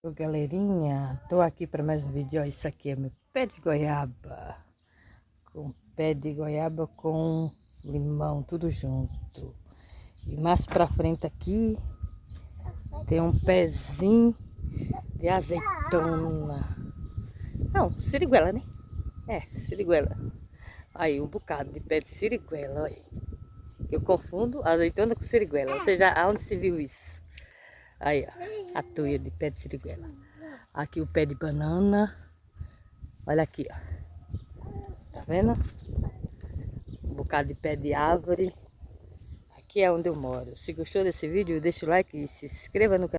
Oi, galerinha, tô aqui para mais um vídeo. Ó, isso aqui é meu pé de goiaba, com pé de goiaba com limão, tudo junto. E mais pra frente aqui tem um pezinho de azeitona. Não, siriguela, né? É, siriguela. Aí, um bocado de pé de siriguela, olha. Eu confundo azeitona com siriguela. Ou seja, aonde se viu isso? Aí, ó, a tuia de pé de siriguela. Aqui o pé de banana. Olha aqui, ó. Tá vendo? Um bocado de pé de árvore. Aqui é onde eu moro. Se gostou desse vídeo, deixa o like e se inscreva no canal.